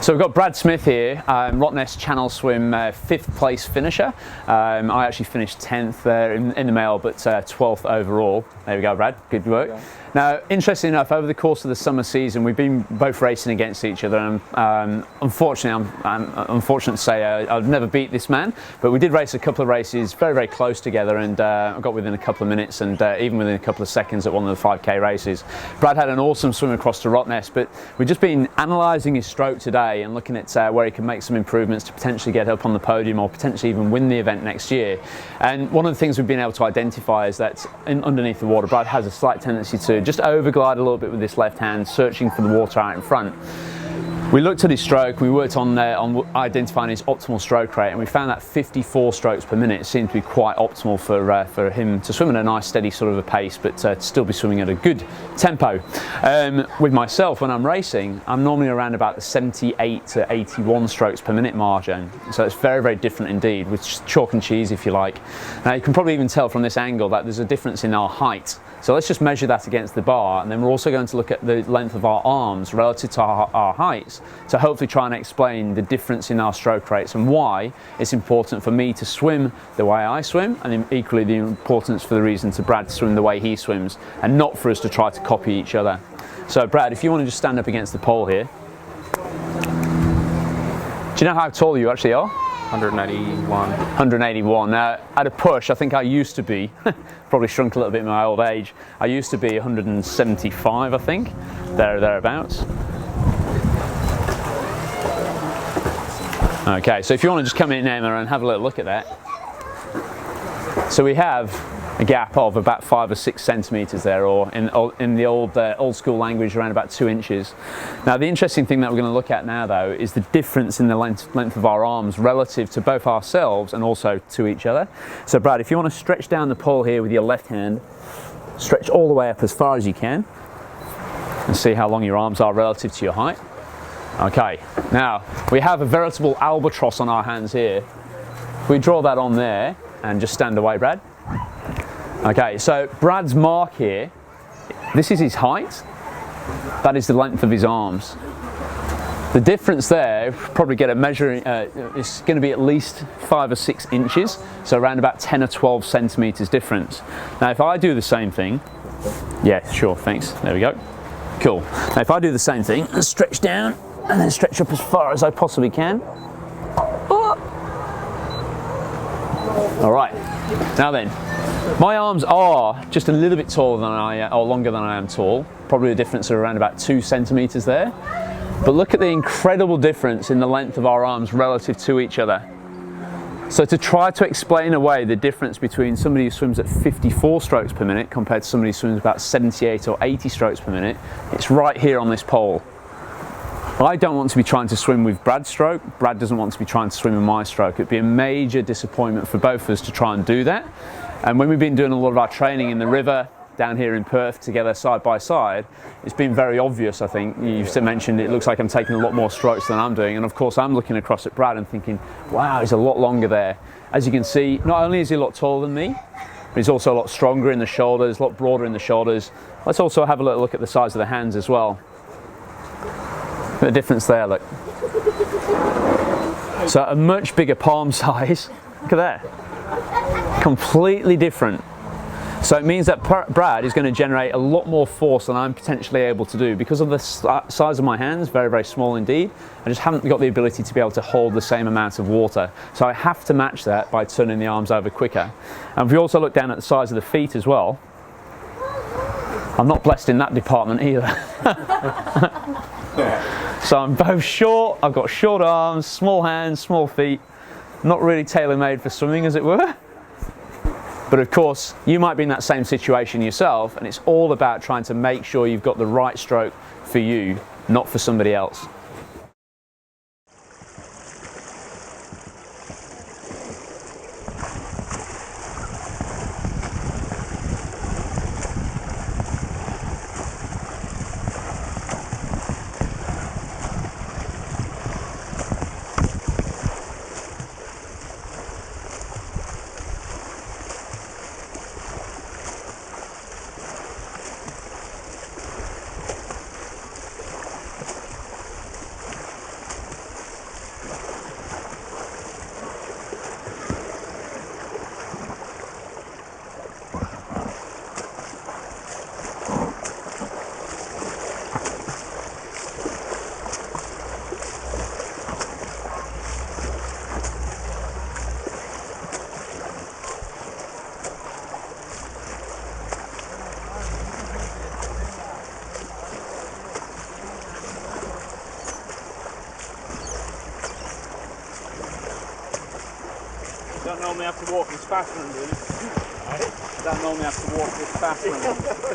So we've got Brad Smith here, Rottnest Channel Swim 5th place finisher. I actually finished 10th there in the male, but 12th overall. There we go, Brad, good work. Yeah. Now, interestingly enough, over the course of the summer season, we've been both racing against each other, and unfortunately, I'm unfortunate to say I've never beat this man, but we did race a couple of races very, very close together, and I got within a couple of minutes and even within a couple of seconds at one of the 5K races. Brad had an awesome swim across to Rottnest, but we've just been analysing his stroke today and looking at where he can make some improvements to potentially get up on the podium or potentially even win the event next year. And one of the things we've been able to identify is that underneath the water, Brad has a slight tendency to just overglide a little bit with this left hand, searching for the water out in front. We looked at his stroke, we worked on identifying his optimal stroke rate, and we found that 54 strokes per minute seemed to be quite optimal for him to swim at a nice steady sort of a pace, but to still be swimming at a good tempo. With myself, when I'm racing, I'm normally around about the 78 to 81 strokes per minute margin, so it's very, very different indeed, with chalk and cheese if you like. Now you can probably even tell from this angle that there's a difference in our height. So let's just measure that against the bar, and then we're also going to look at the length of our arms relative to our heights to hopefully try and explain the difference in our stroke rates and why it's important for me to swim the way I swim, and equally the importance for the reason to Brad to swim the way he swims, and not for us to try to copy each other. So Brad, if you want to just stand up against the pole here. Do you know how tall you actually are? 181. 181. Now, at a push, I think I used to be, probably shrunk a little bit in my old age, I used to be 175, I think, thereabouts. Okay, so if you want to just come in, Emma, and have a little look at that. So we have a gap of about 5 or 6 centimetres there, or in the old school language, around about 2 inches. Now the interesting thing that we're going to look at now though is the difference in the length of our arms relative to both ourselves and also to each other. So Brad, if you want to stretch down the pole here with your left hand, stretch all the way up as far as you can and see how long your arms are relative to your height. Okay, now we have a veritable albatross on our hands here. If we draw that on there and just stand away, Brad. Okay, so Brad's mark here, this is his height, that is the length of his arms. The difference there, probably get a measuring, it's going to be at least 5 or 6 inches, so around about 10 or 12 centimetres difference. Now if I do the same thing, yeah, sure, thanks, there we go, cool. Now if I do the same thing, and stretch down, and then stretch up as far as I possibly can. All right, now then, my arms are just a little bit taller than or longer than I am tall, probably a difference of around about 2 centimetres there. But look at the incredible difference in the length of our arms relative to each other. So to try to explain away the difference between somebody who swims at 54 strokes per minute compared to somebody who swims about 78 or 80 strokes per minute, it's right here on this pole. I don't want to be trying to swim with Brad's stroke, Brad doesn't want to be trying to swim with my stroke. It'd be a major disappointment for both of us to try and do that. And when we've been doing a lot of our training in the river down here in Perth together side by side, it's been very obvious, I think. You've mentioned it looks like I'm taking a lot more strokes than I'm doing, and of course I'm looking across at Brad and thinking, wow, he's a lot longer there. As you can see, not only is he a lot taller than me, but he's also a lot stronger in the shoulders, a lot broader in the shoulders. Let's also have a little look at the size of the hands as well. The difference there, look. So a much bigger palm size, look at that. Completely different. So it means that Brad is going to generate a lot more force than I'm potentially able to do because of the size of my hands, very, very small indeed. I just haven't got the ability to be able to hold the same amount of water. So I have to match that by turning the arms over quicker. And if you also look down at the size of the feet as well, I'm not blessed in that department either. So I'm both short, I've got short arms, small hands, small feet, not really tailor-made for swimming as it were. But of course, you might be in that same situation yourself, and it's all about trying to make sure you've got the right stroke for you, not for somebody else. Don't normally have to walk this fast when I'm doing it. Don't normally have to walk this fast when I'm doing it.